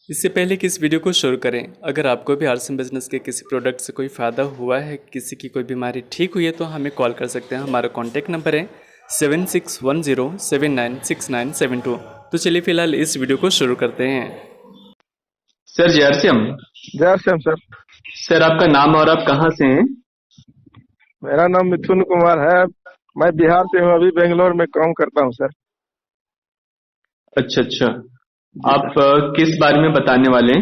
इससे पहले कि इस वीडियो को शुरू करें, अगर आपको भी आरसीएम बिजनेस के किसी प्रोडक्ट से कोई फ़ायदा हुआ है, किसी की कोई बीमारी ठीक हुई है तो हमें कॉल कर सकते हैं। हमारा कॉन्टैक्ट नंबर है 7610796972। तो चलिए फिलहाल इस वीडियो को शुरू करते हैं। सर जी आरसीएम। जय श्याम सर। सर आपका नाम और आप कहाँ से हैं? मेरा नाम मिथुन कुमार है। मैं बिहार से हूँ, अभी बेंगलोर में काम करता हूँ सर। अच्छा अच्छा। जी आप सर। किस बारे में बताने वाले हैं?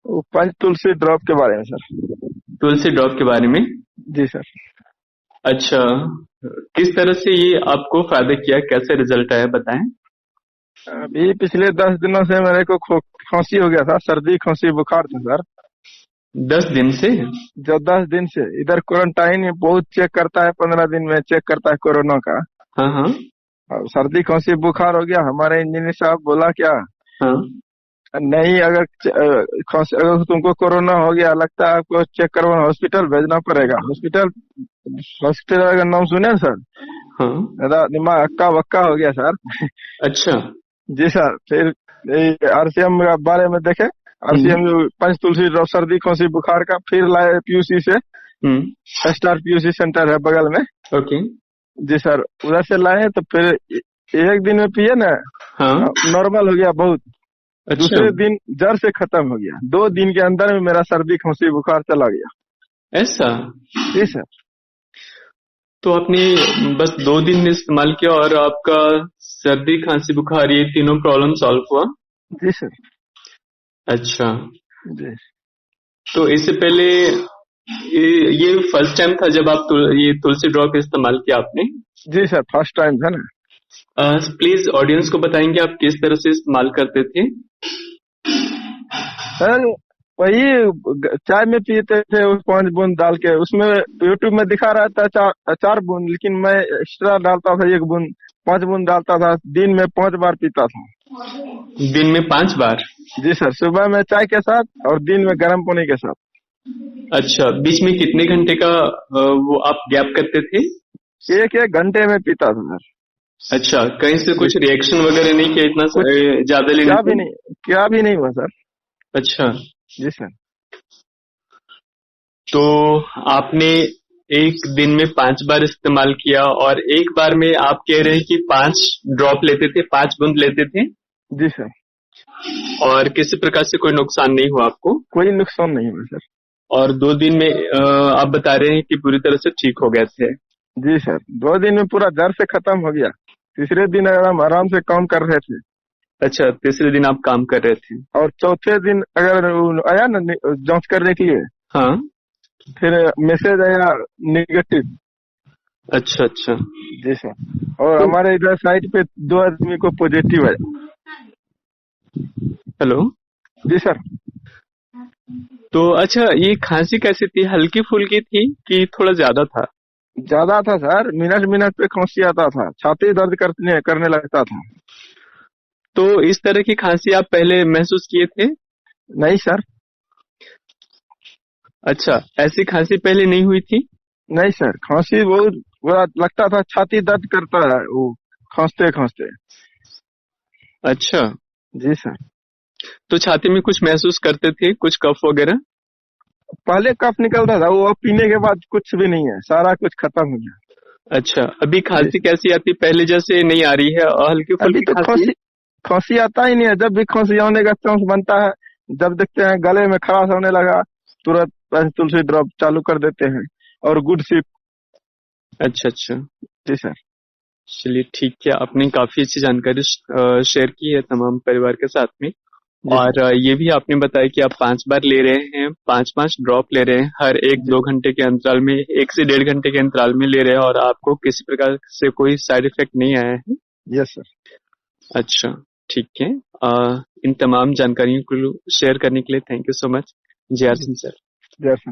वो पंच तुलसी ड्रॉप के बारे में सर। तुलसी ड्रॉप के बारे में। जी सर। अच्छा, किस तरह से ये आपको फायदा किया, कैसे रिजल्ट आया बताएं। अभी पिछले 10 दिनों से मेरे को खांसी हो गया था, सर्दी खांसी बुखार था सर। 10 दिन से? जो 10 दिन से इधर क्वारंटाइन में बहुत चेक करता है, 15 दिन में चेक करता है कोरोना का। हाँ हाँ। और सर्दी खांसी बुखार हो गया। हमारे इंजीनियर साहब बोला क्या, हाँ। नहीं अगर अगर तुमको कोरोना हो गया लगता है आपको चेक करवाना, हॉस्पिटल भेजना पड़ेगा। हॉस्पिटल हॉस्पिटल का नाम सुने सर? हाँ। मेरा दिमाग अक्का बक्का हो गया सर। अच्छा। जी सर। फिर आरसीएम के बारे में देखे। हम्म। आरसीएम पंच तुलसी ड्रॉप सर्दी खांसी बुखार का, फिर लाए पीयूसी से। स्टार पीयूसी सेंटर है बगल में। ओके। जी सर, उधर से लाए तो फिर एक दिन में पिए ना, हाँ। नॉर्मल हो गया बहुत। अच्छा, दूसरे दिन जड़ से खत्म हो गया। 2 दिन के अंदर में मेरा सर्दी खांसी बुखार चला गया। ऐसा? जी सर। तो आपने बस 2 दिन में इस्तेमाल किया और आपका सर्दी खांसी बुखार ये तीनों प्रॉब्लम सॉल्व हुआ? जी सर। अच्छा। जी। तो इससे पहले ये फर्स्ट टाइम था जब आप ये तुलसी ड्रॉप इस्तेमाल किया आपने? जी सर, फर्स्ट टाइम था ना। प्लीज ऑडियंस को बताएंगे आप किस तरह से इस्तेमाल करते थे? सर वही चाय में पीते थे, उस 5 बूंद डाल के। उसमें यूट्यूब में दिखा रहा था 4 बूंद, लेकिन मैं एक्स्ट्रा डालता था 1 बूंद। 5 बूंद डालता था, दिन में 5 बार पीता था। दिन में 5 बार? जी सर, सुबह में चाय के साथ और दिन में गर्म पानी के साथ। अच्छा, बीच में कितने घंटे का वो आप गैप करते थे? 1-1 घंटे में पीता था सर। अच्छा, कहीं से जी कुछ सर। रिएक्शन वगैरह नहीं किया इतना कुछ ज्यादा लेने क्या भी से? नहीं, क्या भी नहीं हुआ सर। अच्छा। जी सर। तो आपने एक दिन में 5 बार इस्तेमाल किया और एक बार में आप कह रहे हैं कि 5 ड्रॉप लेते थे, 5 बूंद लेते थे जी सर। और किसी प्रकार से कोई नुकसान नहीं हुआ आपको? कोई नुकसान नहीं हुआ सर। और 2 दिन में आप बता रहे हैं कि पूरी तरह से ठीक हो गए थे? जी सर, 2 दिन में पूरा जड़ से खत्म हो गया। तीसरे दिन आराम आराम से काम कर रहे थे। अच्छा, तीसरे दिन आप काम कर रहे थे? और चौथे दिन अगर आया ना जांच करने के लिए, हाँ। फिर मैसेज आया निगेटिव। अच्छा अच्छा। जी सर। और तो हमारे इधर साइड पे 2 आदमी को पॉजिटिव आया। हेलो। जी सर। तो अच्छा, ये खांसी कैसी थी, हल्की फुल्की थी कि थोड़ा ज्यादा था? ज्यादा था सर, मिनट मिनट पे खांसी आता था, छाती दर्द करने करने लगता था। तो इस तरह की खांसी आप पहले महसूस किए थे? नहीं सर। अच्छा, ऐसी खांसी पहले नहीं हुई थी? नहीं सर, खांसी बहुत बुरा लगता था, छाती दर्द करता है वो खांसते खांसते। अच्छा। जी सर। तो छाती में कुछ महसूस करते थे, कुछ कफ वगैरह? पहले कफ निकलता था, वो अब पीने के बाद कुछ भी नहीं है, सारा कुछ खत्म हो गया। अच्छा, अभी जी खांसी सर। कैसी आती, पहले जैसे नहीं आ रही है और हल्की अभी फुल्की तो खांसी है? खांसी खांसी आता ही नहीं है। जब भी खांसी आने का चांस बनता है, जब देखते हैं गले में खराश होने लगा, तुरंत बस तुलसी ड्रॉप चालू कर देते हैं। और गुड सिप। अच्छा अच्छा। जी सर। चलिए ठीक है, आपने काफी अच्छी जानकारी शेयर की है तमाम परिवार के साथ में। जी सर। और ये भी आपने बताया कि आप 5 बार ले रहे हैं, 5-5 ड्रॉप ले रहे हैं हर एक जी। 2 घंटे के अंतराल में, 1 से 1.5 घंटे के अंतराल में ले रहे हैं और आपको किसी प्रकार से कोई साइड इफेक्ट नहीं आया है? Yes sir. अच्छा, ठीक है। इन तमाम जानकारियों को शेयर करने के लिए थैंक यू सो मच, जय जी। सिंह सर। जय सर।